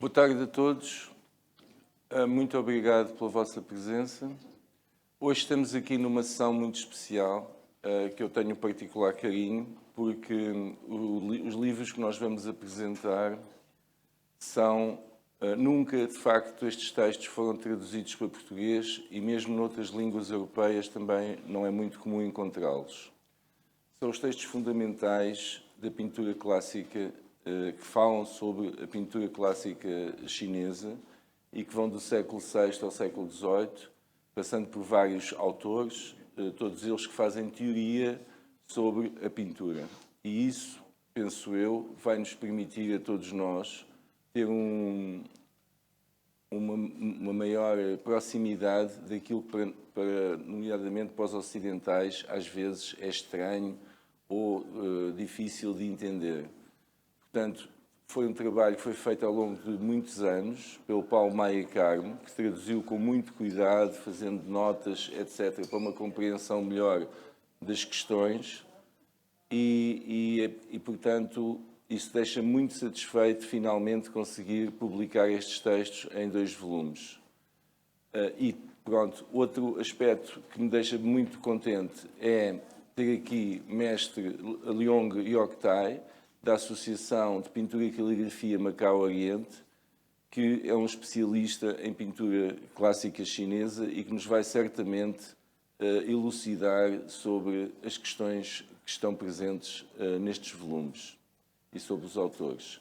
Boa tarde a todos. Muito obrigado pela vossa presença. Hoje estamos aqui numa sessão muito especial, que eu tenho um particular carinho, porque os livros que nós vamos apresentar são... Nunca, de facto, estes textos foram traduzidos para português e mesmo noutras línguas europeias também não é muito comum encontrá-los. São os textos fundamentais da pintura clássica que falam sobre a pintura clássica chinesa e que vão do século VI ao século XVIII, passando por vários autores, todos eles que fazem teoria sobre a pintura. E isso, penso eu, vai nos permitir a todos nós ter uma maior proximidade daquilo que, nomeadamente para os ocidentais, às vezes é estranho ou difícil de entender. Portanto, foi um trabalho que foi feito ao longo de muitos anos pelo Paulo Maia Carmo, que traduziu com muito cuidado, fazendo notas, etc., para uma compreensão melhor das questões e portanto, isso deixa muito satisfeito, finalmente, conseguir publicar estes textos em 2 volumes. E, pronto, outro aspecto que me deixa muito contente é ter aqui mestre Leong Yoktai, da Associação de Pintura e Caligrafia Macau Oriente, que é um especialista em pintura clássica chinesa e que nos vai certamente elucidar sobre as questões que estão presentes nestes volumes e sobre os autores.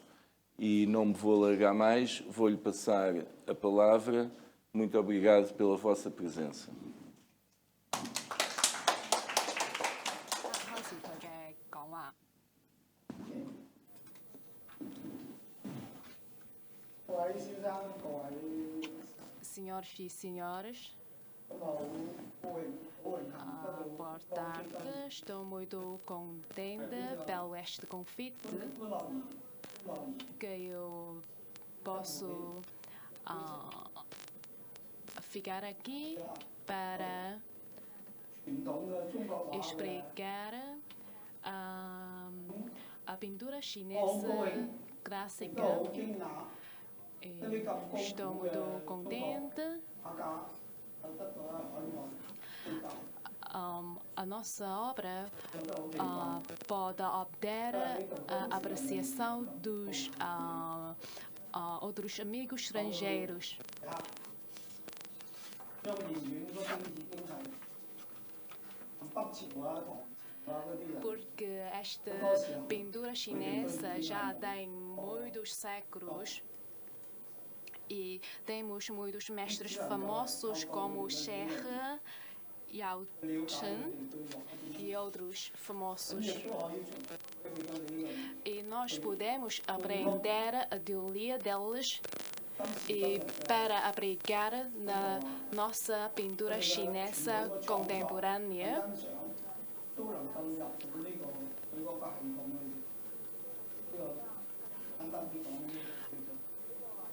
E não me vou alargar mais, vou-lhe passar a palavra. Muito obrigado pela vossa presença. Senhores e senhoras, boa tarde. Estou muito contente pelo este convite que eu posso ficar aqui para explicar a pintura chinesa clássica. Estou muito contente. A nossa obra pode obter a apreciação dos outros amigos estrangeiros. Porque esta pintura chinesa já tem muitos séculos e temos muitos mestres famosos como She He, Yao Chen e outros famosos. E nós podemos aprender a teoria deles e para aplicar na nossa pintura chinesa contemporânea.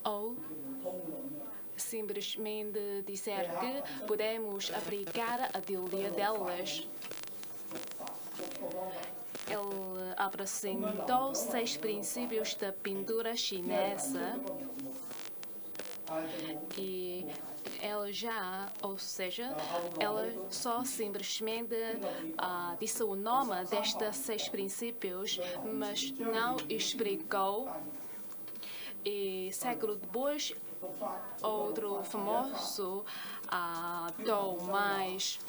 Ou simplesmente dizer que podemos aplicar a teoria delas. Ele apresentou 6 princípios da pintura chinesa e ela só simplesmente disse o nome destes 6 princípios, mas não explicou. E século depois, outro famoso deu mais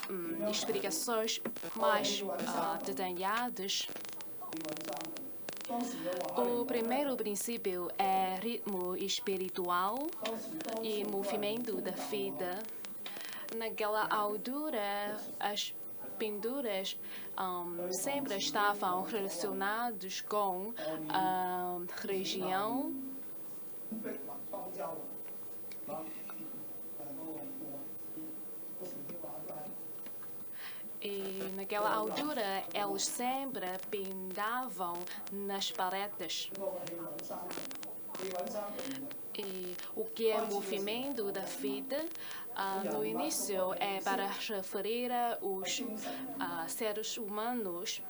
explicações mais detalhadas. O primeiro princípio é ritmo espiritual e movimento da vida. Naquela altura, as pinturas sempre estavam relacionadas com a religião. E naquela altura, eles sempre pintavam nas paredes. E o que é movimento da vida? No início, é para referir os seres humanos.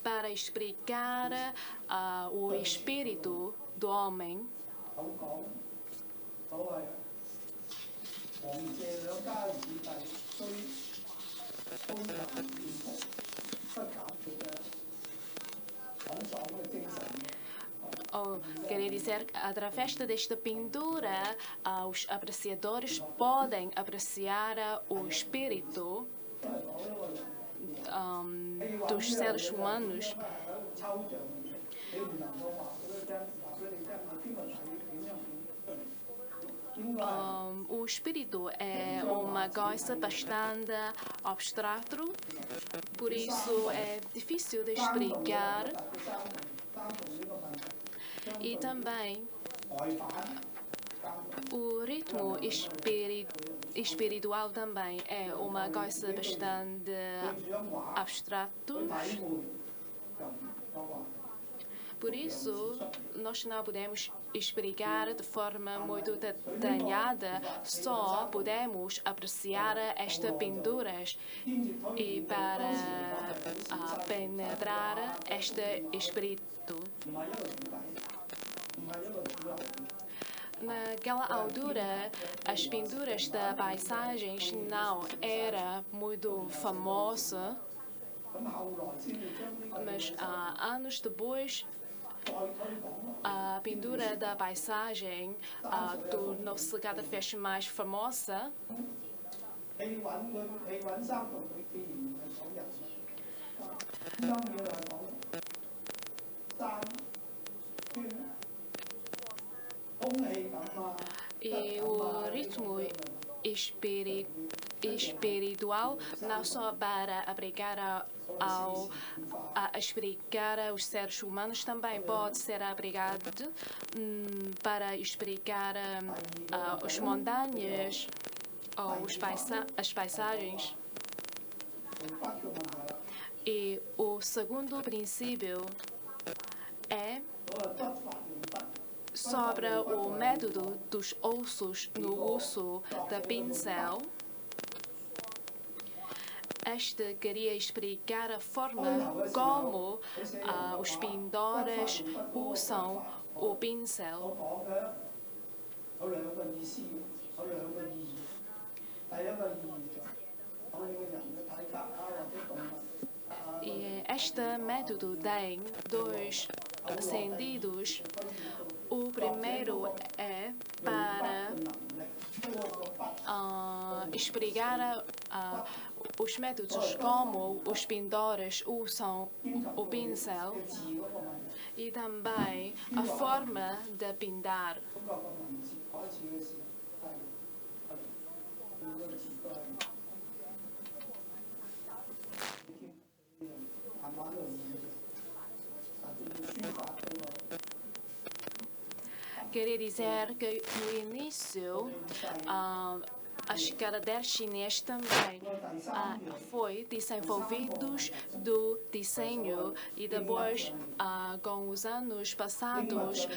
Para explicar o espírito do homem. Queria dizer que, através desta pintura, os apreciadores podem apreciar o espírito dos seres humanos. O espírito é uma coisa bastante abstrata, por isso é difícil de explicar. E também o ritmo espiritual também é uma coisa bastante abstrata. Por isso, nós não podemos explicar de forma muito detalhada, só podemos apreciar estas pinturas e para penetrar este espírito. Naquela altura, as pinturas de paisagens não eram muito famosas, mas anos depois, a pintura da paisagem tornou-se cada vez mais famosa. E o ritmo espiritual não só para abrigar a explicar os seres humanos, também pode ser abrigado para explicar as montanhas ou as paisagens. E o segundo princípio é sobre o método dos ossos no uso da pincel. Este queria explicar a forma como os pintores usam o pincel. E este método tem dois sentidos. O primeiro é para explicar os métodos como os pintores usam o pincel e também a forma de pintar. Queria dizer que no início as caracteres chinesas também foi desenvolvidos do desenho e depois, com os anos passados,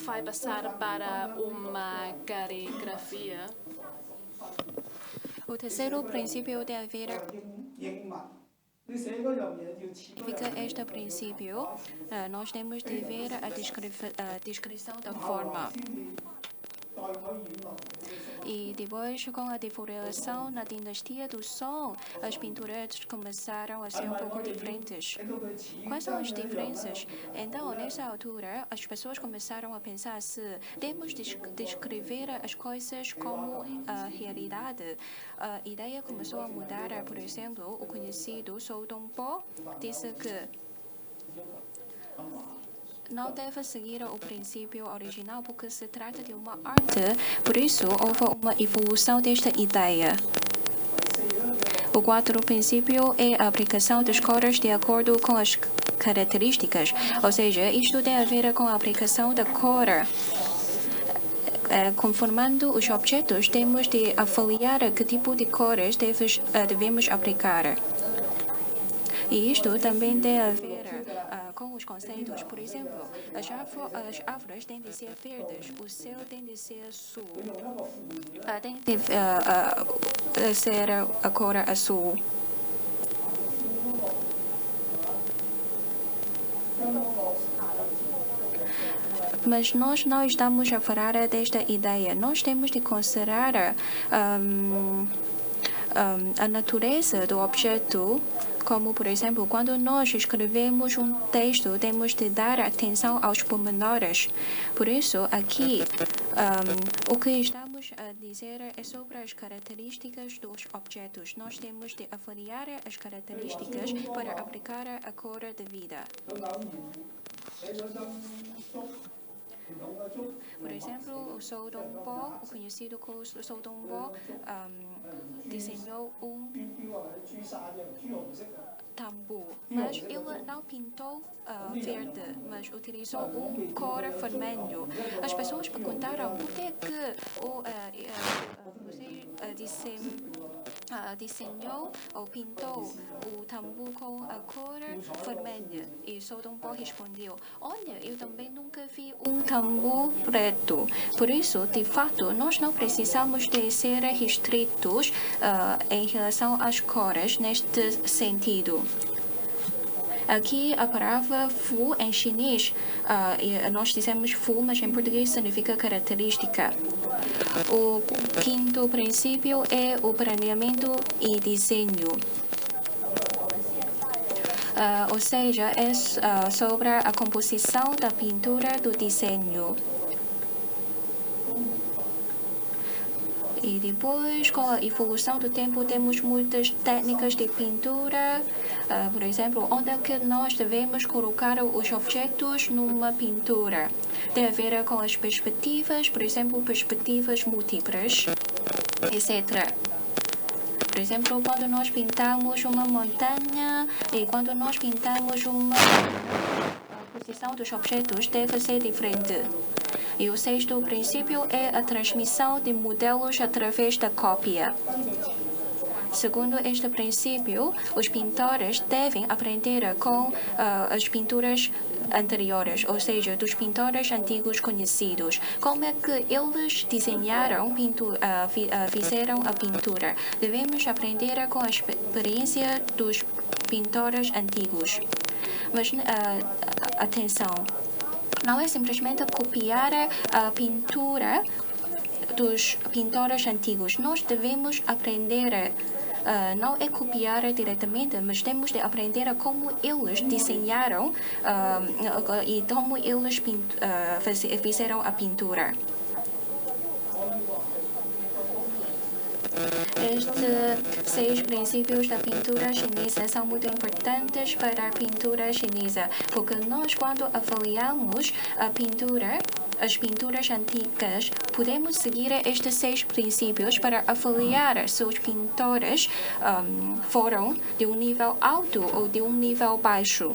vai passar para uma caligrafia. O terceiro princípio tem a ver este princípio, nós temos de ver a descrição da forma. E depois, com a divulgação na dinastia do Song, as pinturas começaram a ser um pouco diferentes. Quais são as diferenças? Então, nessa altura, as pessoas começaram a pensar se temos de descrever as coisas como a realidade. A ideia começou a mudar. Por exemplo, o conhecido Zhou Dongbo disse que não deve seguir o princípio original porque se trata de uma arte, por isso houve uma evolução desta ideia. O quarto princípio é a aplicação das cores de acordo com as características, ou seja, isto tem a ver com a aplicação da cor. Conformando os objetos, temos de avaliar que tipo de cores devemos aplicar. E isto também tem a ver com os conceitos. Por exemplo, as árvores têm de ser verdes, o céu tem de ser azul, tem de ser a cor azul. Mas nós não estamos a falar desta ideia. Nós temos de considerar a natureza do objeto, como, por exemplo, quando nós escrevemos um texto, temos de dar atenção aos pormenores. Por isso, aqui, o que estamos a dizer é sobre as características dos objetos. Nós temos de avaliar as características para aplicar a cor devida. Por exemplo, o Sou Dongbo, o conhecido como Sou Dongbo, desenhou um tambo, mas ele não pintou verde, mas utilizou cor vermelho. As pessoas perguntaram por que você desenhou ou pintou o tambo com a cor vermelha. E Sou Dongbo respondeu: olha, eu também nunca vi um tambo preto. Por isso, de fato, nós não precisamos de ser restritos em relação às cores neste sentido. Aqui a palavra fu em chinês, nós dizemos fu, mas em português significa característica. O quinto princípio é o planeamento e desenho. Ou seja, é sobre a composição da pintura do desenho. E depois, com a evolução do tempo, temos muitas técnicas de pintura. Por exemplo, onde é que nós devemos colocar os objetos numa pintura? Tem a ver com as perspectivas, por exemplo, perspectivas múltiplas, etc. Por exemplo, quando nós pintamos uma montanha e quando nós pintamos a posição dos objetos deve ser diferente. E o sexto princípio é a transmissão de modelos através da cópia. Segundo este princípio, os pintores devem aprender com as pinturas anteriores, ou seja, dos pintores antigos conhecidos. Como é que eles desenharam, fizeram a pintura? Devemos aprender com a experiência dos pintores antigos. Mas, atenção, não é simplesmente copiar a pintura dos pintores antigos. Nós devemos aprender, não é copiar diretamente, mas temos de aprender como eles desenharam e como eles fizeram a pintura. Estes 6 princípios da pintura chinesa são muito importantes para a pintura chinesa, porque nós, quando avaliamos as pinturas antigas, podemos seguir estes 6 princípios para avaliar se os pintores foram de um nível alto ou de um nível baixo.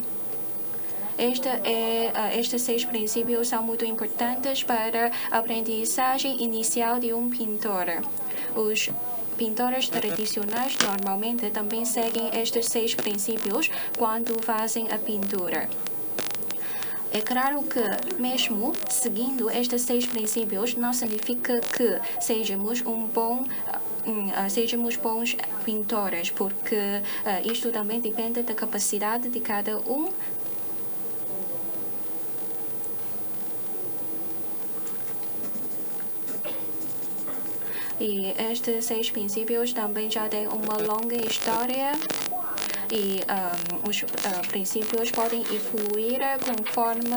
Estes 6 princípios são muito importantes para a aprendizagem inicial de um pintor. Os pintores tradicionais normalmente também seguem estes 6 princípios quando fazem a pintura. É claro que, mesmo seguindo estes 6 princípios, não significa que sejamos bons pintores, porque isto também depende da capacidade de cada um. E estes 6 princípios também já têm uma longa história e os princípios podem evoluir conforme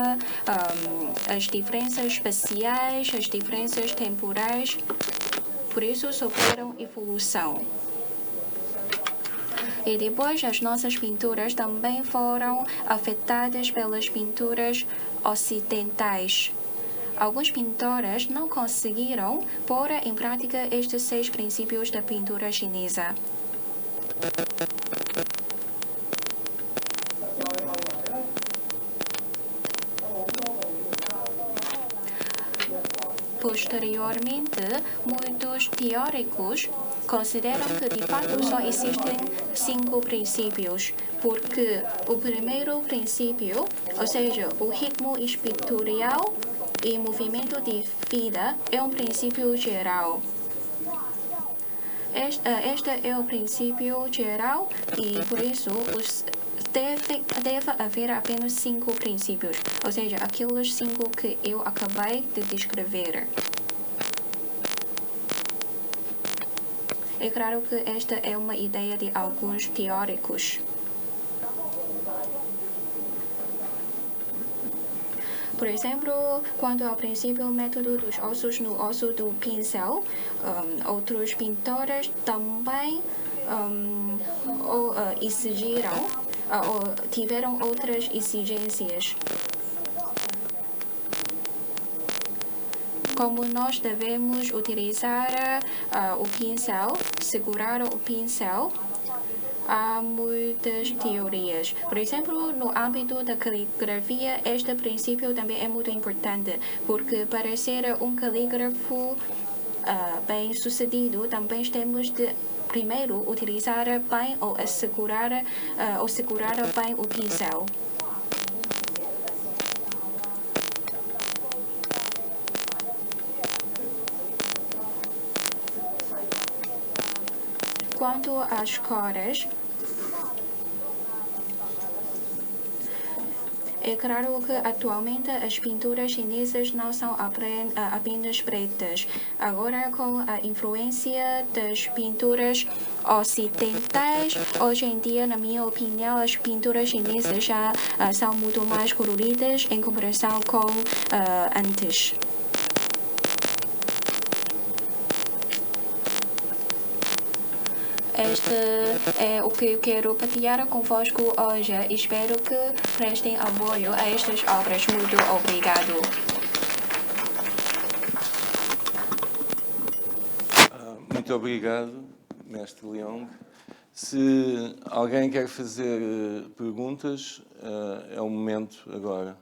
as diferenças espaciais, as diferenças temporais, por isso sofreram evolução. E depois as nossas pinturas também foram afetadas pelas pinturas ocidentais. Alguns pintores não conseguiram pôr em prática estes 6 princípios da pintura chinesa. Posteriormente, muitos teóricos consideram que de fato só existem 5 princípios, porque o primeiro princípio, ou seja, o ritmo espiritual e movimento de vida, é um princípio geral. Este é o princípio geral e, por isso, os deve haver apenas 5 princípios, ou seja, aqueles 5 que eu acabei de descrever. É claro que esta é uma ideia de alguns teóricos. Por exemplo, quanto ao princípio método dos ossos no osso do pincel, outros pintores também exigiram ou tiveram outras exigências. Como nós devemos utilizar o pincel, segurar o pincel, há muitas teorias. Por exemplo, no âmbito da caligrafia, este princípio também é muito importante, porque para ser um calígrafo bem-sucedido, também temos de primeiro utilizar bem ou segurar bem o pincel. Quanto às cores, é claro que atualmente as pinturas chinesas não são apenas pretas. Agora, com a influência das pinturas ocidentais, hoje em dia, na minha opinião, as pinturas chinesas já são muito mais coloridas em comparação com antes. Este é o que eu quero partilhar convosco hoje. Espero que prestem apoio a estas obras. Muito obrigado. Muito obrigado, Mestre Leong. Se alguém quer fazer perguntas, é o momento agora.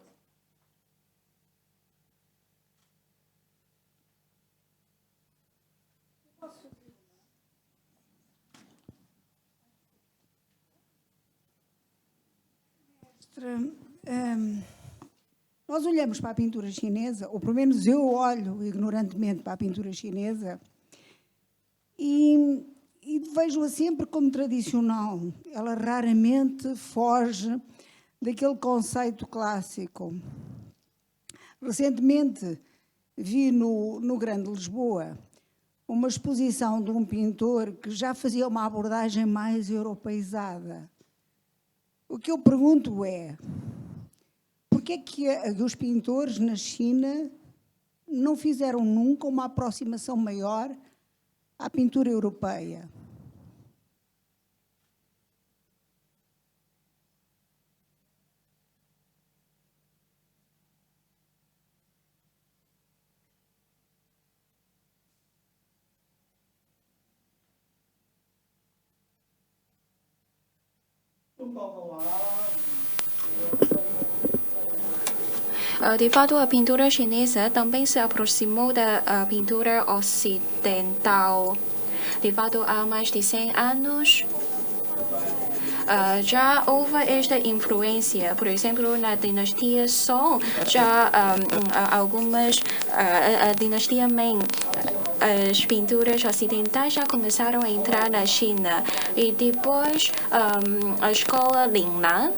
Nós olhamos para a pintura chinesa, ou pelo menos eu olho ignorantemente para a pintura chinesa, e vejo-a sempre como tradicional. Ela raramente foge daquele conceito clássico. Recentemente vi no Grande Lisboa uma exposição de um pintor que já fazia uma abordagem mais europeizada. O que eu pergunto é, porquê é que os pintores na China não fizeram nunca uma aproximação maior à pintura europeia? De fato, a pintura chinesa também se aproximou da pintura ocidental. De fato, há mais de 100 anos, já houve esta influência. Por exemplo, na dinastia Song, já a dinastia Ming, as pinturas ocidentais já começaram a entrar na China. E depois, a escola Lingnan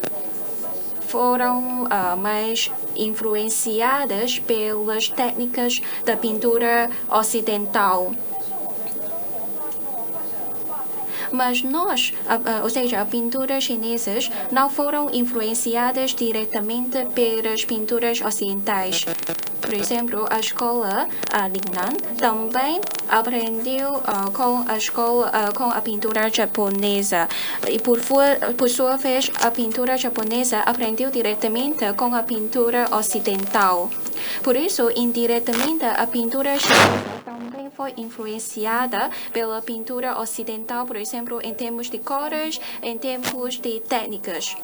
foram mais influenciadas pelas técnicas da pintura ocidental. Mas ou seja, as pinturas chinesas não foram influenciadas diretamente pelas pinturas ocidentais. Por exemplo, a escola Lingnan também aprendeu com a pintura japonesa. E por sua vez, a pintura japonesa aprendeu diretamente com a pintura ocidental. Por isso, indiretamente, a pintura chinesa também foi influenciada pela pintura ocidental, por exemplo, em termos de cores, em termos de técnicas.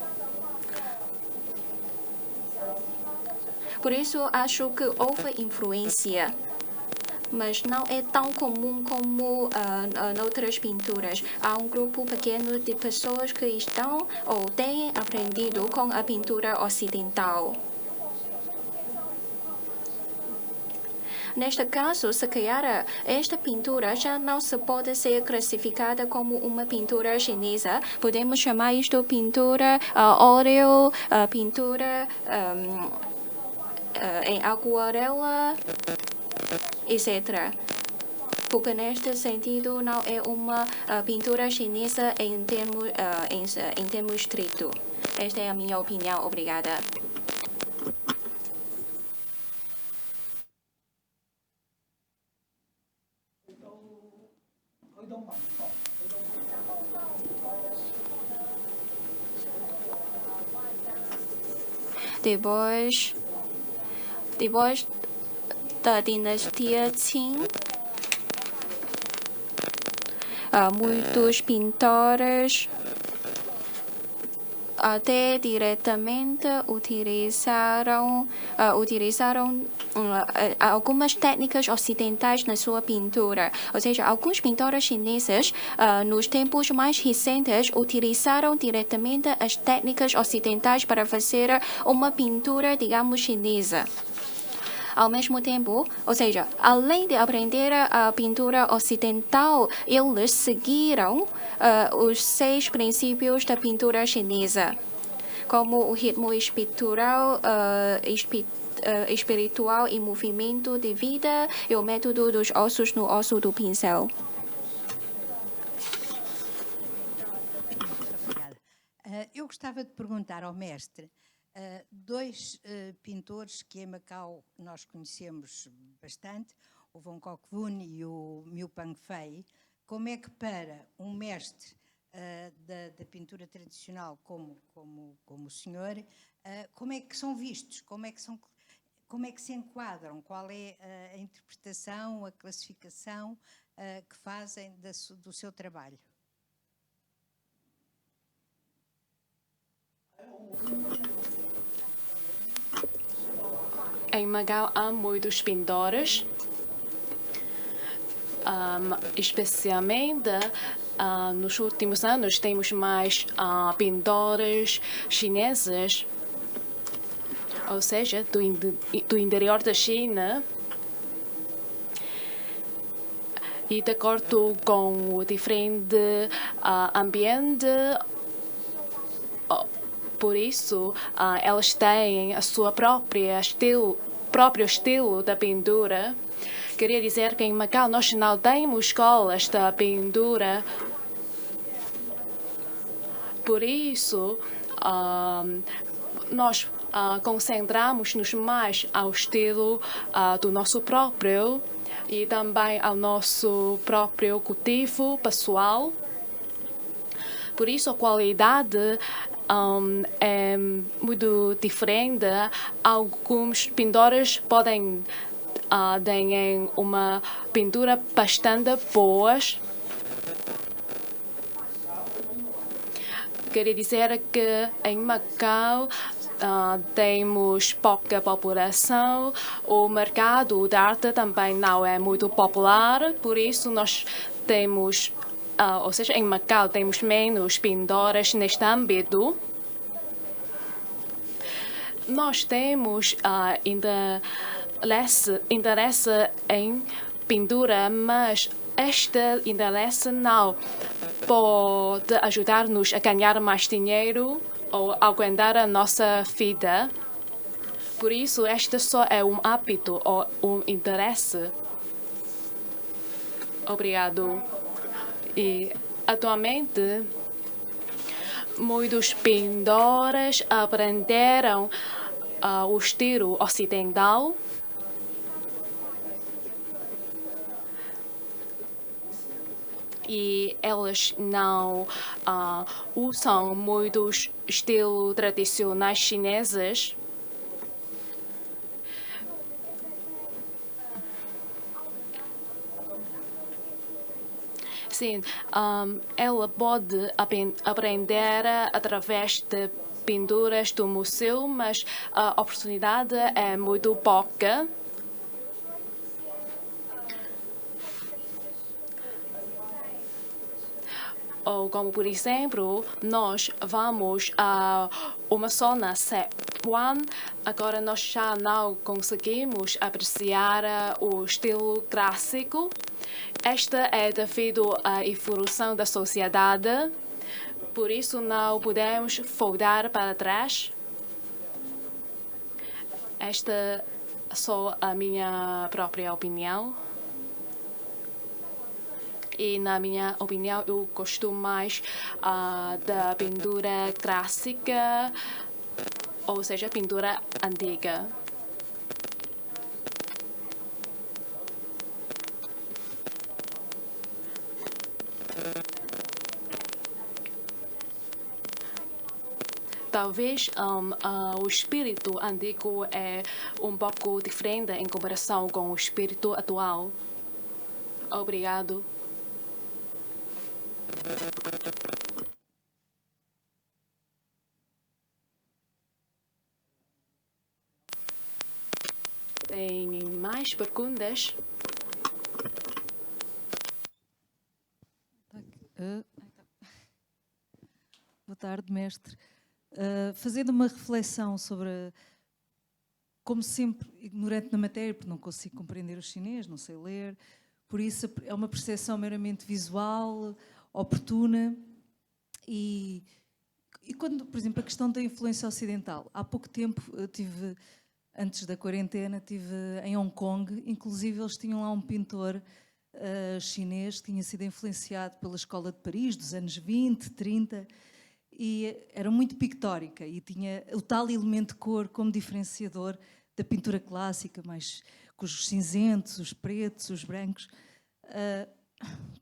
Por isso, acho que houve influência, mas não é tão comum como noutras pinturas. Há um grupo pequeno de pessoas que estão ou têm aprendido com a pintura ocidental. Neste caso, se calhar, esta pintura já não se pode ser classificada como uma pintura chinesa. Podemos chamar isto pintura óleo, pintura em aquarela, etc. Porque neste sentido não é uma pintura chinesa em termos estrito. Esta é a minha opinião. Obrigada. Depois da dinastia Qing, muitos pintores até diretamente utilizaram algumas técnicas ocidentais na sua pintura. Ou seja, alguns pintores chineses, nos tempos mais recentes, utilizaram diretamente as técnicas ocidentais para fazer uma pintura, digamos, chinesa. Ao mesmo tempo, ou seja, além de aprender a pintura ocidental, eles seguiram os 6 princípios da pintura chinesa, como o ritmo espiritual, espiritual e movimento de vida e o método dos ossos no osso do pincel. Obrigada. Eu gostava de perguntar ao mestre, 2 pintores que em Macau nós conhecemos bastante, o Von Kok Wun e o Miu Pang Fei, como é que para um mestre da pintura tradicional como o senhor, como é que são vistos, como é que se enquadram, qual é a interpretação, a classificação que fazem do seu trabalho? Em Macau há muitos pintores, especialmente nos últimos anos temos mais pintores chineses, ou seja, do interior da China. E de acordo com o diferente ambiente, por isso, elas têm a sua próprio estilo da pintura. Queria dizer que em Macau nós não temos escolas da pintura. Por isso, nós concentramos-nos mais ao estilo do nosso próprio e também ao nosso próprio cultivo pessoal. Por isso, a qualidade é muito diferente. Alguns pintores podem ter uma pintura bastante boa. Queria dizer que em Macau temos pouca população, o mercado de arte também não é muito popular, por isso nós temos, ou seja, em Macau temos menos pintores neste âmbito. Nós temos interesse em pintura, mas este interesse não pode ajudar-nos a ganhar mais dinheiro ou aguentar a nossa vida. Por isso, este só é um hábito ou um interesse. Obrigado. E, atualmente, muitos pintores aprenderam o estilo ocidental. E elas não usam muitos estilos tradicionais chineses. Sim, ela pode aprender através de pinturas do museu, mas a oportunidade é muito pouca. Ou como, por exemplo, nós vamos a uma zona Japão, agora nós já não conseguimos apreciar o estilo clássico. Esta é devido à evolução da sociedade, por isso não podemos voltar para trás. Esta é só a minha própria opinião. E, na minha opinião, eu gosto mais da pintura clássica, ou seja, pintura antiga. Talvez o espírito antigo é um pouco diferente em comparação com o espírito atual. Obrigado. Tem mais perguntas? Boa tarde, mestre. Fazendo uma reflexão sobre, como sempre, ignorante na matéria, porque não consigo compreender o chinês, não sei ler, por isso é uma percepção meramente visual, oportuna, e quando, por exemplo, a questão da influência ocidental. Há pouco tempo, antes da quarentena, estive em Hong Kong, inclusive eles tinham lá um pintor chinês que tinha sido influenciado pela Escola de Paris dos anos 20, 30, e era muito pictórica e tinha o tal elemento de cor como diferenciador da pintura clássica, mais com os cinzentos, os pretos, os brancos.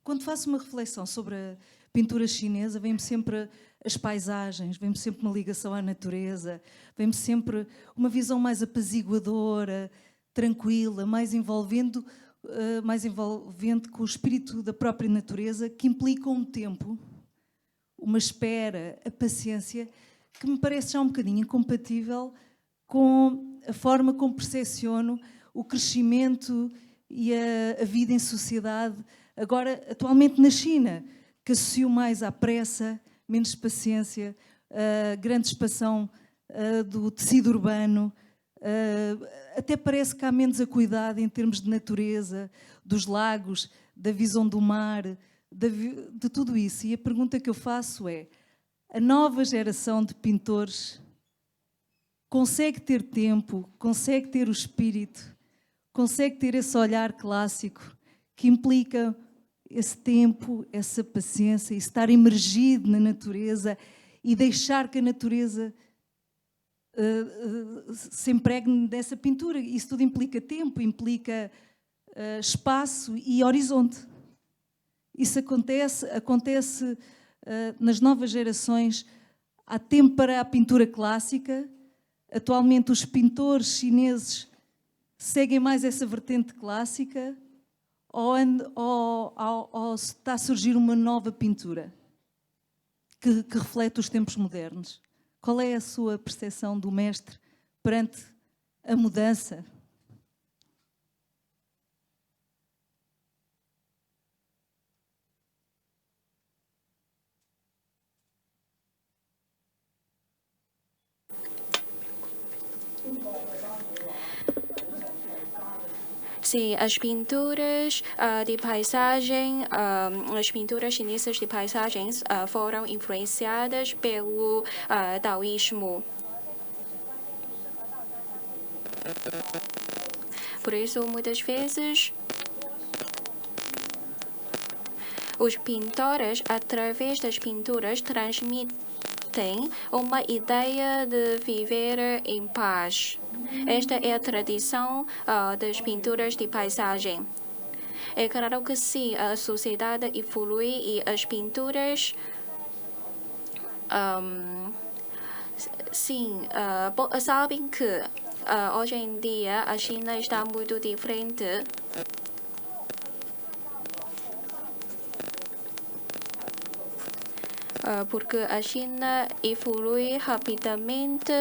Quando faço uma reflexão sobre a pintura chinesa, vem-me sempre as paisagens, vem-me sempre uma ligação à natureza, vem-me sempre uma visão mais apaziguadora, tranquila, mais envolvente com o espírito da própria natureza, que implica um tempo, uma espera, a paciência, que me parece já um bocadinho incompatível com a forma como percepciono o crescimento e a vida em sociedade, agora atualmente na China, que associo mais à pressa, menos paciência, a grande expansão do tecido urbano, até parece que há menos acuidado em termos de natureza, dos lagos, da visão do mar, de tudo isso. E a pergunta que eu faço é: a nova geração de pintores consegue ter tempo, consegue ter o espírito, consegue ter esse olhar clássico que implica esse tempo, essa paciência, e estar imergido na natureza e deixar que a natureza se impregne dessa pintura? Isso tudo implica tempo, implica espaço e horizonte. Isso acontece nas novas gerações. Há tempo para a pintura clássica. Atualmente os pintores chineses seguem mais essa vertente clássica, ou está a surgir uma nova pintura que reflete os tempos modernos? Qual é a sua percepção do mestre perante a mudança? Sim, as pinturas de paisagem, as pinturas chinesas de paisagens foram influenciadas pelo taoísmo. Por isso, muitas vezes, os pintores, através das pinturas, transmitem uma ideia de viver em paz. Esta é a tradição das pinturas de paisagem. É claro que sim, a sociedade evolui e as pinturas sabem que hoje em dia a China está muito diferente. Porque a China evolui rapidamente.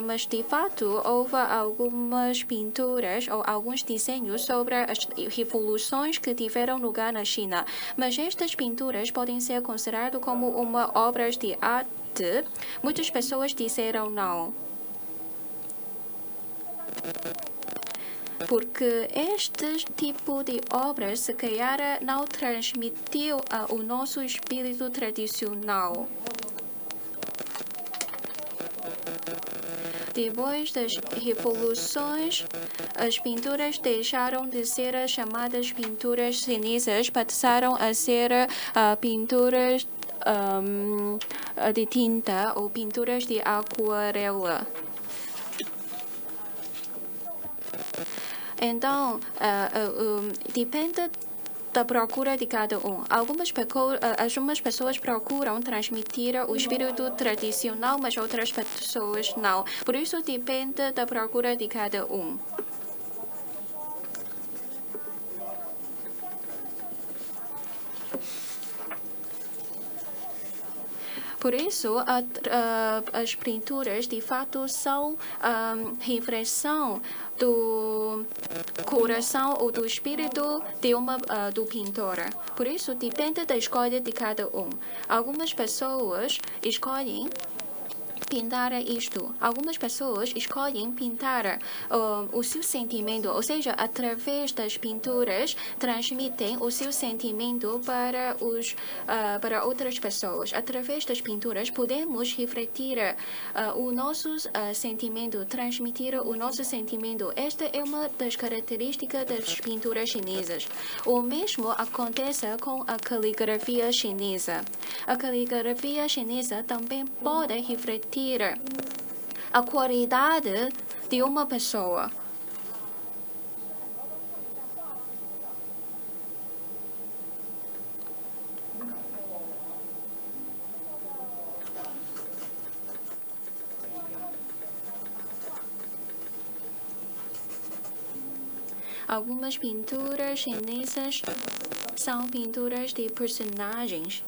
Mas, de fato, houve algumas pinturas ou alguns desenhos sobre as revoluções que tiveram lugar na China. Mas estas pinturas podem ser consideradas como uma obra de arte parte, muitas pessoas disseram não. Porque este tipo de obras, se calhar, não transmitiu o nosso espírito tradicional. Depois das revoluções, as pinturas deixaram de ser chamadas pinturas chinesas, passaram a ser pinturas de tinta ou pinturas de aquarela. Então, depende da procura de cada um. Algumas pessoas procuram transmitir o espírito tradicional, mas outras pessoas não. Por isso, depende da procura de cada um. Por isso, as pinturas, de fato, são reflexão do coração ou do espírito do pintor. Por isso, depende da escolha de cada um. Algumas pessoas escolhem pintar isto. Algumas pessoas escolhem pintar o seu sentimento, ou seja, através das pinturas, transmitem o seu sentimento para outras pessoas. Através das pinturas, podemos refletir o nosso sentimento, transmitir o nosso sentimento. Esta é uma das características das pinturas chinesas. O mesmo acontece com a caligrafia chinesa. A caligrafia chinesa também pode refletir a qualidade de uma pessoa. Algumas pinturas chinesas são pinturas de personagens.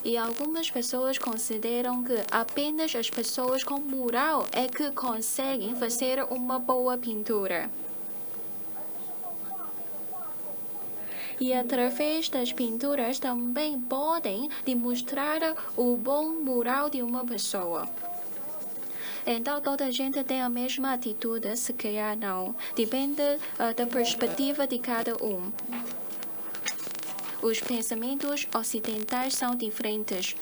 E algumas pessoas consideram que apenas as pessoas com moral é que conseguem fazer uma boa pintura. E através das pinturas também podem demonstrar o bom moral de uma pessoa. Então, toda a gente tem a mesma atitude, se calhar não. Depende da perspectiva de cada um. Os pensamentos ocidentais são diferentes.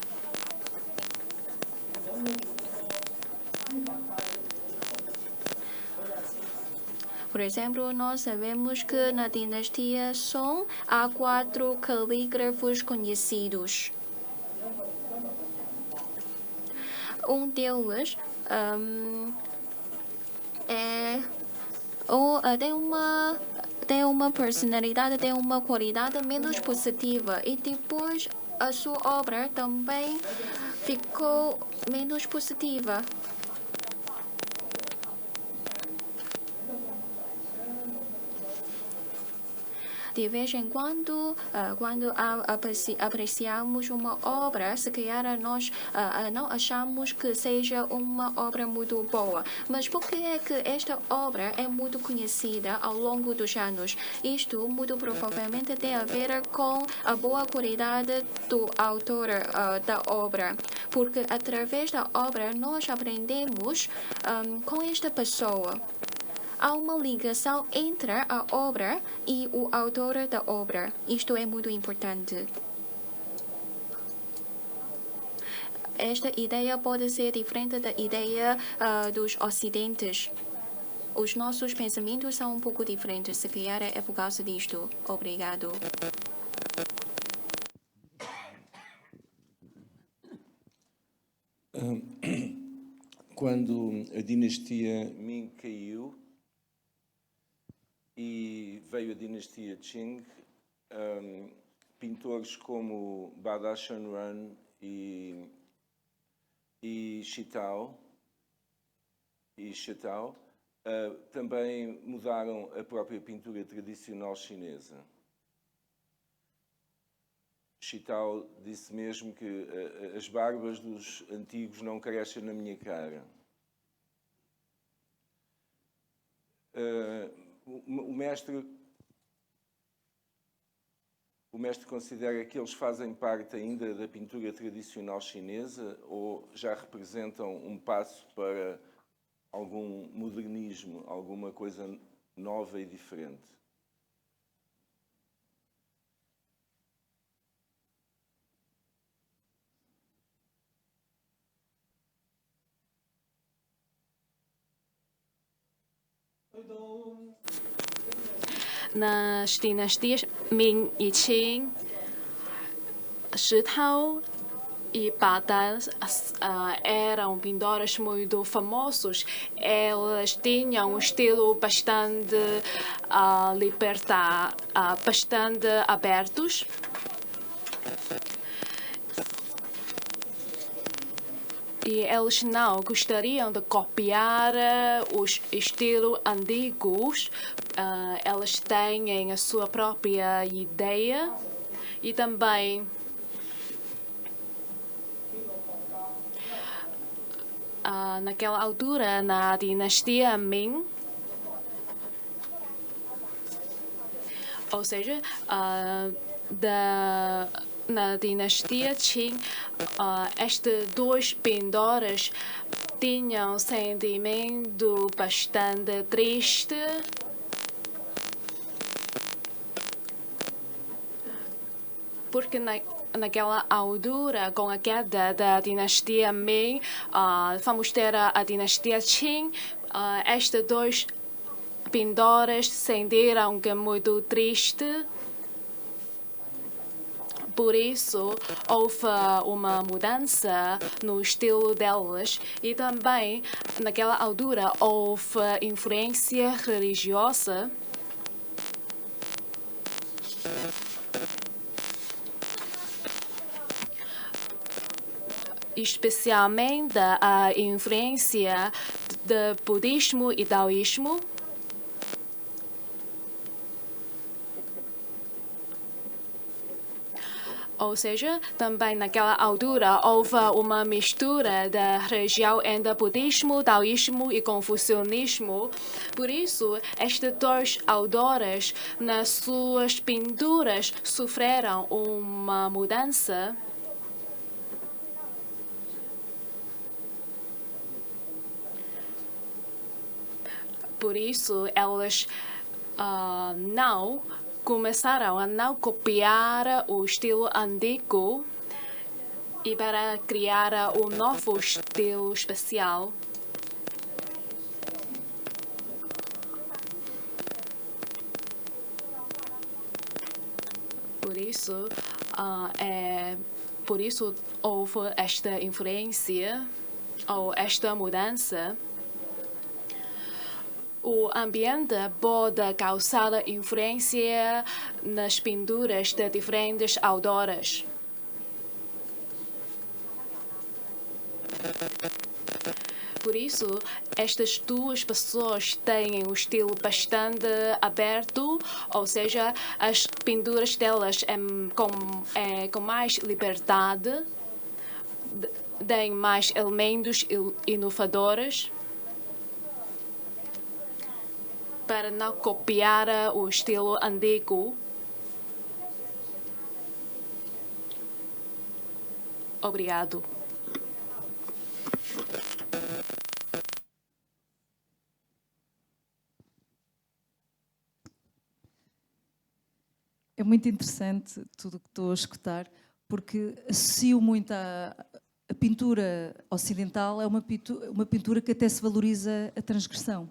Por exemplo, nós sabemos que na dinastia Song há 4 calígrafos conhecidos. Um deles tem uma personalidade, tem uma qualidade menos positiva e depois a sua obra também ficou menos positiva. De vez em quando apreciamos uma obra, se calhar nós não achamos que seja uma obra muito boa. Mas por que é que esta obra é muito conhecida ao longo dos anos? Isto, muito provavelmente, tem a ver com a boa qualidade do autor da obra. Porque através da obra nós aprendemos com esta pessoa. Há uma ligação entre a obra e o autor da obra. Isto é muito importante. Esta ideia pode ser diferente da ideia dos ocidentes. Os nossos pensamentos são um pouco diferentes. Se calhar é por causa disto. Obrigado. Quando a dinastia Ming caiu e veio a dinastia Qing, pintores como Bada Shanran e Shitao também mudaram a própria pintura tradicional chinesa. Shitao disse mesmo que as barbas dos antigos não crescem na minha cara. O o mestre considera que eles fazem parte ainda da pintura tradicional chinesa ou já representam um passo para algum modernismo, alguma coisa nova e diferente? Nas dinastias Ming e Qing, Shi Tao e Badan eram pintores muito famosos. Eles tinham um estilo bastante bastante abertos. E eles não gostariam de copiar os estilos antigos. Eles têm a sua própria ideia e também naquela altura, na dinastia Ming, ou seja, na dinastia Qing, estes dois pintores tinham um sentimento bastante triste. Porque naquela altura, com a queda da dinastia Ming, vamos ter a dinastia Qing. Estes dois pintores sentiram que muito triste. Por isso, houve uma mudança no estilo deles. E também, naquela altura, houve influência religiosa. Especialmente a influência do budismo e taoísmo. Ou seja, também naquela altura houve uma mistura da religião entre budismo, taoísmo e confucionismo. Por isso, estes dois autores, nas suas pinturas, sofreram uma mudança. Por isso, eles começaram a não copiar o estilo antigo e para criar um novo estilo especial. Por isso houve esta influência ou esta mudança. O ambiente pode causar influência nas pinturas de diferentes autores. Por isso, estas duas pessoas têm um estilo bastante aberto, ou seja, as pinturas delas com mais liberdade, têm mais elementos inovadores, para não copiar o estilo antigo. Obrigado. É muito interessante tudo o que estou a escutar, porque associo muito a pintura ocidental é uma pintura que até se valoriza a transgressão.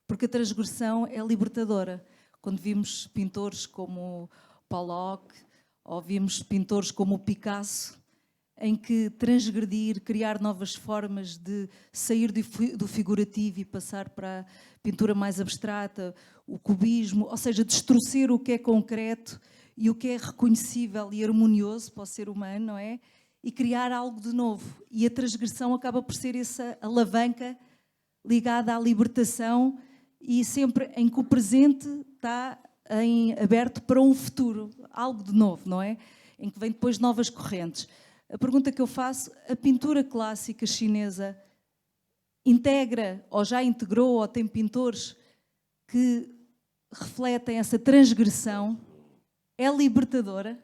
Porque a transgressão é libertadora. Quando vimos pintores como Pollock, ou vimos pintores como o Picasso, em que transgredir, criar novas formas de sair do figurativo e passar para a pintura mais abstrata, o cubismo, ou seja, destrocer o que é concreto e o que é reconhecível e harmonioso para o ser humano, não é? E criar algo de novo. E a transgressão acaba por ser essa alavanca ligada à libertação e sempre em que o presente está aberto para um futuro, algo de novo, não é? Em que vem depois novas correntes. A pergunta que eu faço, a pintura clássica chinesa integra, ou já integrou, ou tem pintores que refletem essa transgressão é libertadora?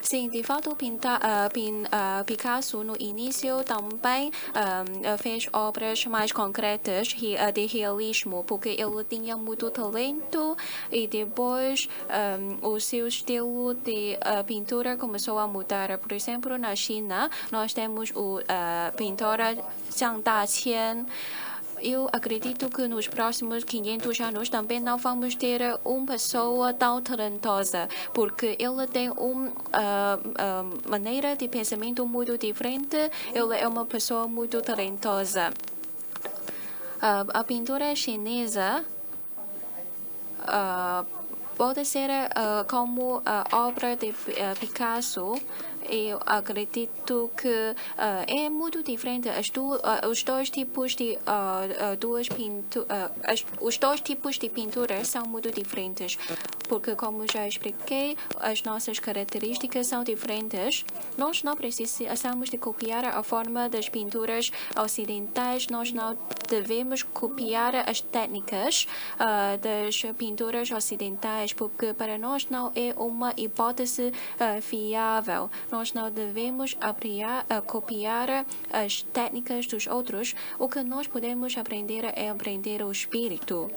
Sim, de fato, Picasso no início também fez obras mais concretas de realismo, porque ele tinha muito talento e depois o seu estilo de pintura começou a mudar. Por exemplo, na China, nós temos o pintor Zhang Daqian. Eu acredito que nos próximos 500 anos também não vamos ter uma pessoa tão talentosa, porque ele tem uma maneira de pensamento muito diferente, ele é uma pessoa muito talentosa. A pintura chinesa pode ser como a obra de Picasso. Eu acredito que é muito diferente. Os dois tipos de os dois tipos de pintura são muito diferentes, porque, como já expliquei, as nossas características são diferentes. Nós não precisamos de copiar a forma das pinturas ocidentais. Nós não devemos copiar as técnicas das pinturas ocidentais, porque para nós não é uma hipótese fiável. Nós não devemos copiar as técnicas dos outros. O que nós podemos aprender é aprender o espírito.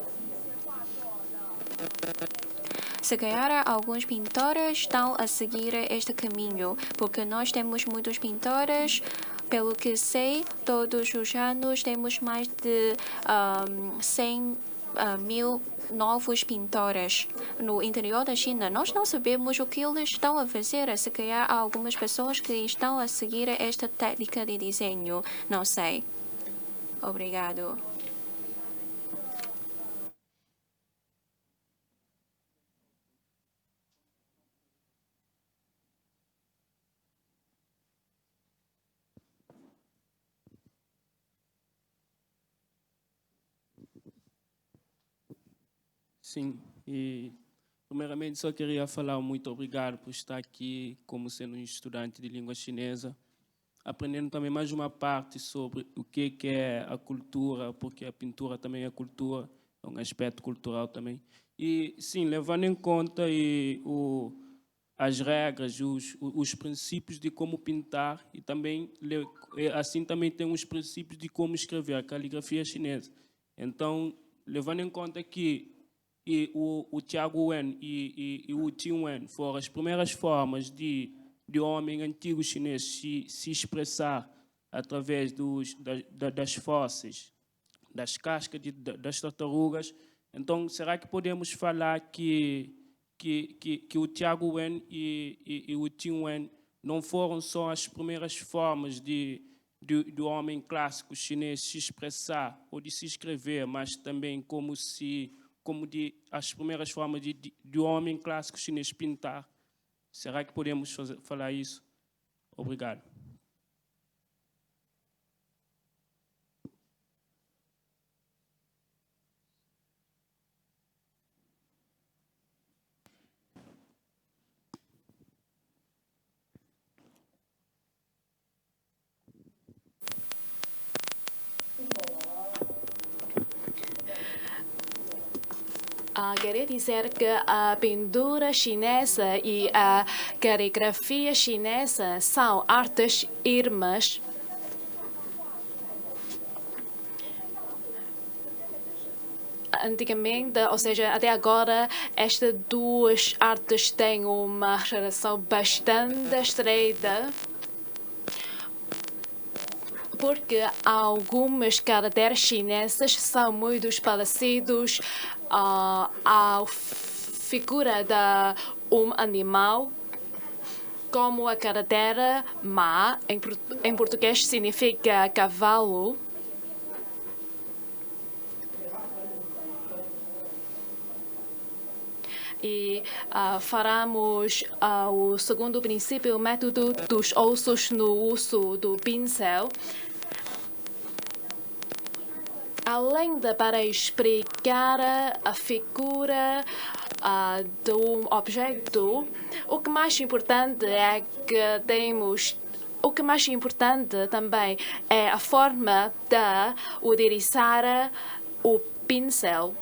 Se calhar alguns pintores estão a seguir este caminho, porque nós temos muitos pintores. Pelo que sei, todos os anos temos mais de 100 mil novos pintores no interior da China. Nós não sabemos o que eles estão a fazer. Se calhar há algumas pessoas que estão a seguir esta técnica de desenho. Não sei. Obrigado. Sim, e primeiramente só queria falar muito obrigado por estar aqui como sendo um estudante de língua chinesa, aprendendo também mais uma parte sobre o que é a cultura, porque a pintura também é cultura, é um aspecto cultural também. E sim, levando em conta as regras, os princípios de como pintar e também assim também tem os princípios de como escrever a caligrafia chinesa. Então, levando em conta que o Tiago Wen e o Qin Wen foram as primeiras formas de homem antigo chinês se expressar através das fósseis, das cascas das tartarugas. Então, será que podemos falar que o Tiago Wen e o Qin Wen não foram só as primeiras formas do homem clássico chinês se expressar ou de se escrever, mas também como as primeiras formas do homem clássico chinês pintar? Será que podemos falar isso? Obrigado. Queria dizer que a pintura chinesa e a caligrafia chinesa são artes irmãs. Antigamente, ou seja, até agora, estas duas artes têm uma relação bastante estreita, porque algumas caracteres chinesas são muito parecidos à figura de um animal, como a caractere Ma, em português significa cavalo. E faremos o segundo princípio, o método dos ossos no uso do pincel. Além de para explicar a figura do objeto, o que mais importante é que temos. O que mais importante também é a forma de utilizar o pincel.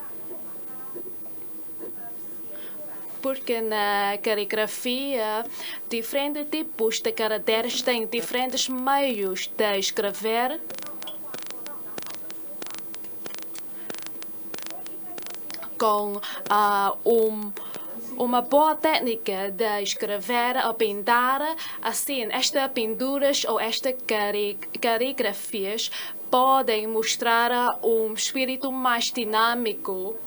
Porque na caligrafia, diferentes tipos de caracteres têm diferentes meios de escrever. Com uma boa técnica de escrever ou pintar, assim, estas pinturas ou estas caligrafias podem mostrar um espírito mais dinâmico.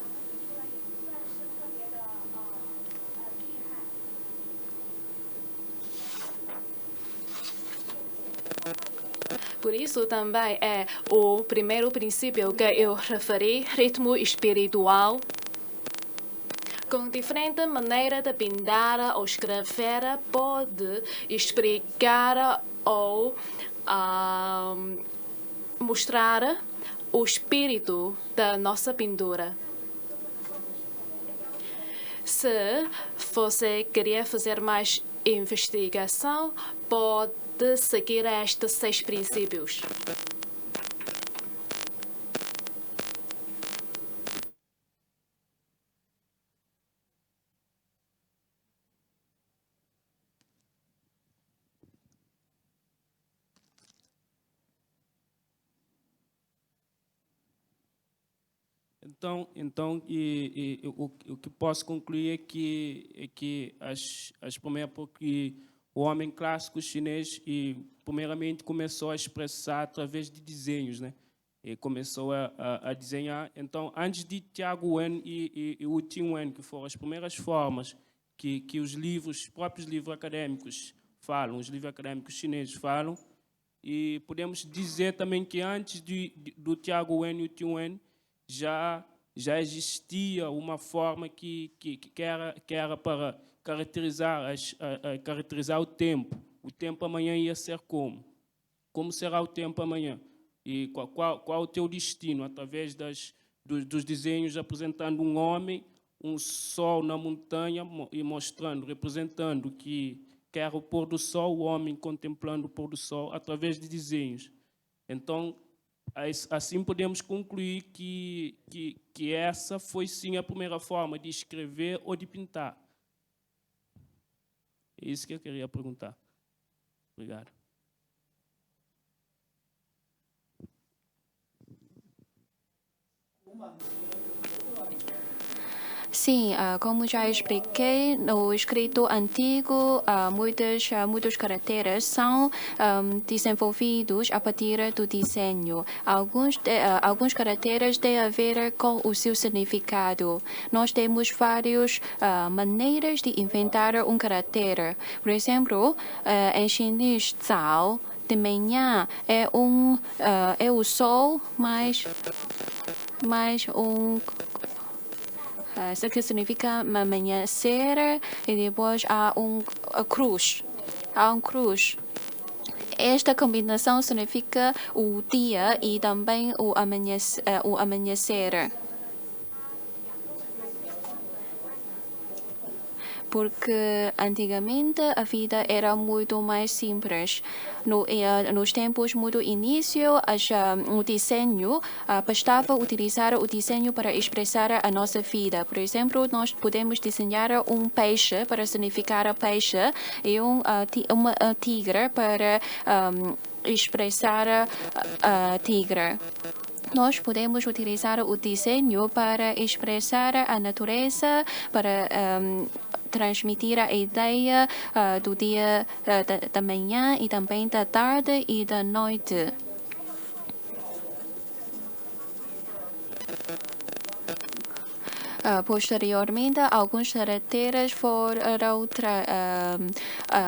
Por isso também é o primeiro princípio que eu referi, ritmo espiritual. Com diferente maneira de pintar ou escrever, pode explicar ou mostrar o espírito da nossa pintura. Se você querer fazer mais investigação, pode seguir estes 6 princípios. Então o que posso concluir é que as primeiras, porque o homem clássico chinês primeiramente começou a expressar através de desenhos, né? E começou a desenhar. Então, antes de Tiago Wen e Wu Ting-wen, que foram as primeiras formas que os próprios livros acadêmicos falam, os livros acadêmicos chineses falam, e podemos dizer também que antes do Tiago Wen e Wu Ting-wen já existia uma forma que era para caracterizar o tempo. O tempo amanhã ia ser como? Como será o tempo amanhã? E qual o teu destino? Através dos desenhos apresentando um homem, um sol na montanha e mostrando, representando que era o pôr do sol, o homem contemplando o pôr do sol através de desenhos. Então, assim podemos concluir que essa foi sim a primeira forma de escrever ou de pintar. É isso que eu queria perguntar. Obrigado. Sim, como já expliquei, no escrito antigo, muitos caracteres são desenvolvidos a partir do desenho. Alguns caracteres têm a ver com o seu significado. Nós temos várias maneiras de inventar um caractere. Por exemplo, em chinês, zao, de manhã, é o sol, mais isso que significa amanhecer, e depois há a cruz. Há um cruz. Esta combinação significa o dia e também o amanhecer. Porque antigamente a vida era muito mais simples. Nos tempos muito início, o desenho bastava utilizar o desenho para expressar a nossa vida. Por exemplo, nós podemos desenhar um peixe para significar peixe e uma tigre para expressar tigre. Nós podemos utilizar o desenho para expressar a natureza, para transmitir a ideia do dia, da manhã e também da tarde e da noite. Posteriormente, alguns caracteres foram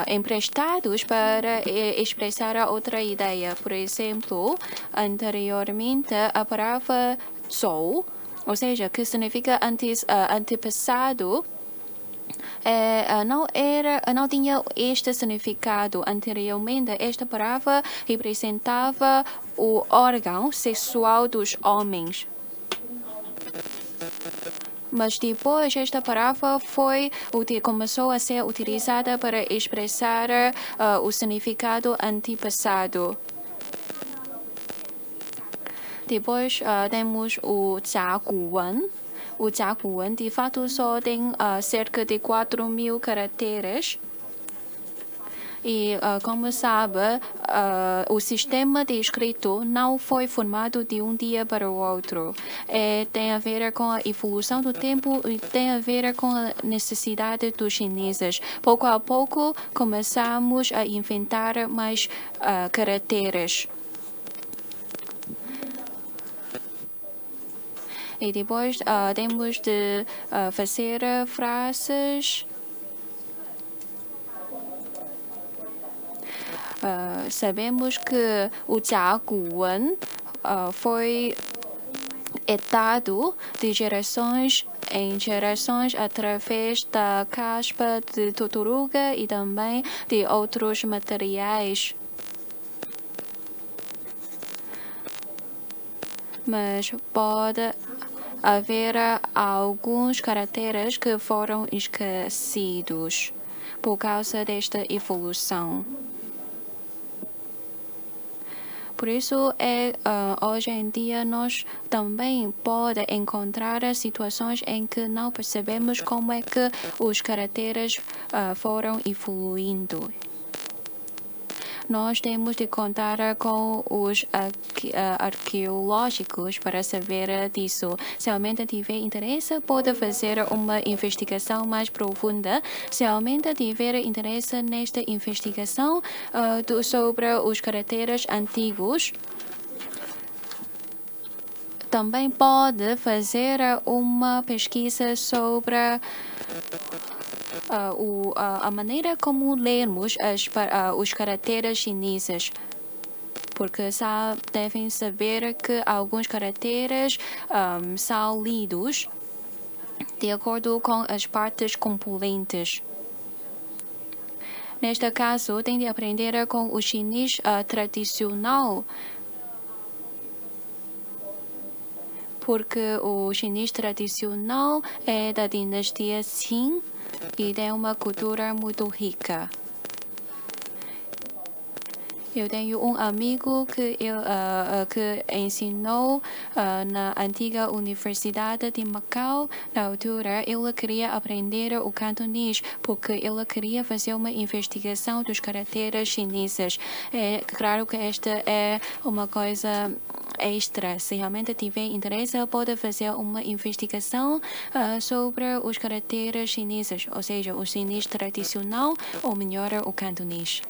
emprestados para expressar outra ideia. Por exemplo, anteriormente, a palavra sol, ou seja, que significa antepassado, não tinha este significado. Anteriormente, esta palavra representava o órgão sexual dos homens. Mas depois esta palavra começou a ser utilizada para expressar o significado antepassado. Depois temos o Jia Gu Wen. O Jia Gu Wen, de fato, só tem cerca de 4.000 caracteres. E, como sabe, o sistema de escrito não foi formado de um dia para o outro. Tem a ver com a evolução do tempo e tem a ver com a necessidade dos chineses. Pouco a pouco, começamos a inventar mais caracteres. E depois temos de fazer frases. Sabemos que o Jia Gu Wen foi herdado de gerações em gerações através da caspa de tartaruga e também de outros materiais. Mas pode haver alguns caracteres que foram esquecidos por causa desta evolução. Por isso, hoje em dia, nós também podemos encontrar situações em que não percebemos como é que os caracteres foram evoluindo. Nós temos de contar com os arqueológicos para saber disso. Se realmente tiver interesse, pode fazer uma investigação mais profunda. Se realmente tiver interesse nesta investigação sobre os caracteres antigos, também pode fazer uma pesquisa sobre a maneira como lermos os caracteres chineses. Porque devem saber que alguns caracteres são lidos de acordo com as partes componentes. Neste caso, tem de aprender com o chinês tradicional. Porque o chinês tradicional é da dinastia Qin e tem uma cultura muito rica. Eu tenho um amigo que ensinou na antiga Universidade de Macau. Na altura, ele queria aprender o cantonês porque ele queria fazer uma investigação dos caracteres chineses. É claro que esta é uma coisa extra. Se realmente tiver interesse, pode fazer uma investigação sobre os caracteres chineses, ou seja, o chinês tradicional ou melhor, o cantonês.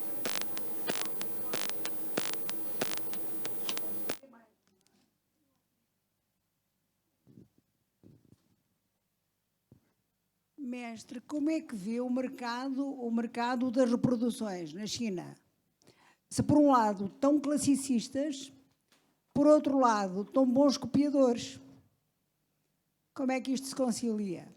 Mestre, como é que vê o mercado das reproduções na China? Se por um lado tão classicistas, por outro lado tão bons copiadores, como é que isto se concilia?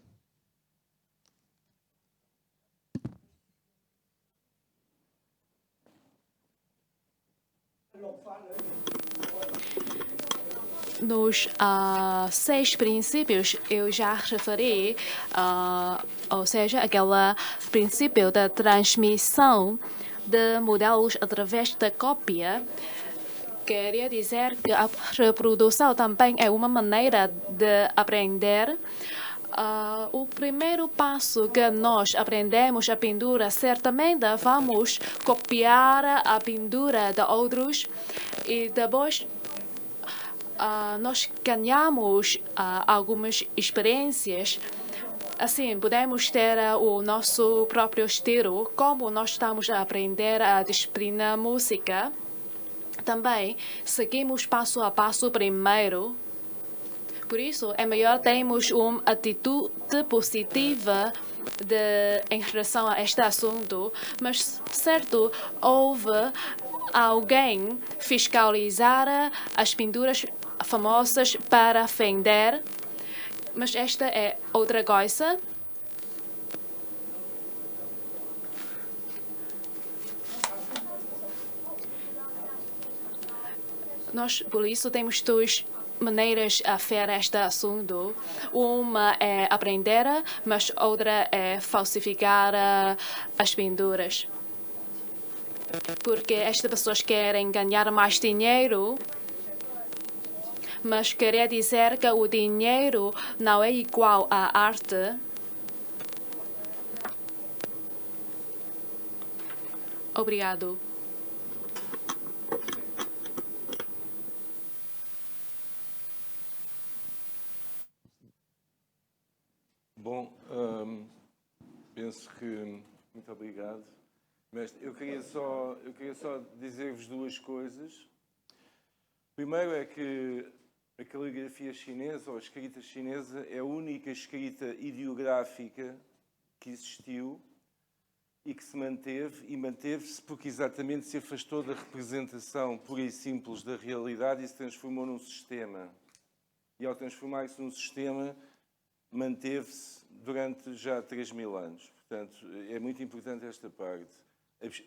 Nos 6 princípios eu já referi, ou seja, aquele princípio da transmissão de modelos através da cópia. Queria dizer que a reprodução também é uma maneira de aprender. O primeiro passo que nós aprendemos a pintura, certamente vamos copiar a pintura de outros e depois nós ganhamos algumas experiências. Assim, podemos ter o nosso próprio estilo, como nós estamos a aprender a disciplina música. Também seguimos passo a passo primeiro. Por isso, é melhor termos uma atitude positiva em relação a este assunto. Mas, certo, houve alguém fiscalizar as pinturas famosas para vender. Mas esta é outra coisa. Nós, por isso, temos duas maneiras a ver este assunto. Uma é aprender, mas outra é falsificar as pinturas. Porque estas pessoas querem ganhar mais dinheiro, mas queria dizer que o dinheiro não é igual à arte. Obrigado. Bom, penso que... Muito obrigado. Mestre, eu queria só dizer-vos duas coisas. Primeiro é que a caligrafia chinesa, ou a escrita chinesa, é a única escrita ideográfica que existiu e que se manteve, e manteve-se porque exatamente se afastou da representação pura e simples da realidade e se transformou num sistema. E ao transformar-se num sistema, manteve-se durante já 3.000 anos. Portanto, é muito importante esta parte.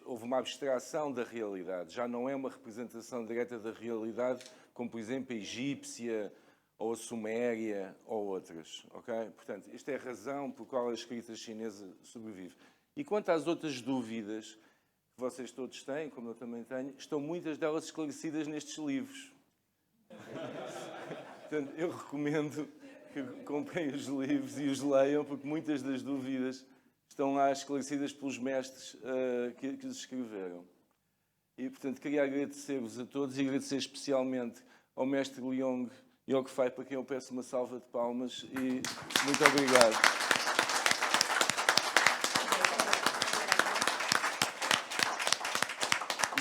Houve uma abstração da realidade, já não é uma representação direta da realidade, como, por exemplo, a egípcia, ou a suméria, ou outras. Okay? Portanto, esta é a razão por qual a escrita chinesa sobrevive. E quanto às outras dúvidas que vocês todos têm, como eu também tenho, estão muitas delas esclarecidas nestes livros. Portanto, eu recomendo que comprem os livros e os leiam, porque muitas das dúvidas estão lá esclarecidas pelos mestres que os escreveram. E, portanto, queria agradecer-vos a todos e agradecer especialmente ao mestre Leong Yogfai, para quem eu peço uma salva de palmas, e muito obrigado.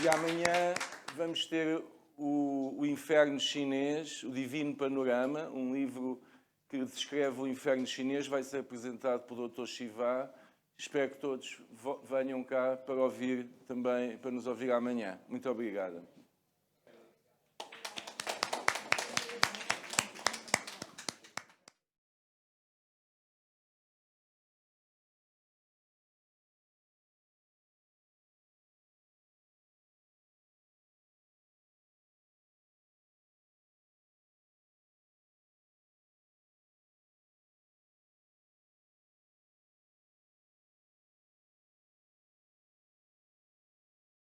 E amanhã vamos ter o Inferno Chinês, o Divino Panorama, um livro que descreve o inferno chinês, vai ser apresentado pelo Dr. Shiva. Espero que todos venham cá para ouvir também, para nos ouvir amanhã. Muito obrigado.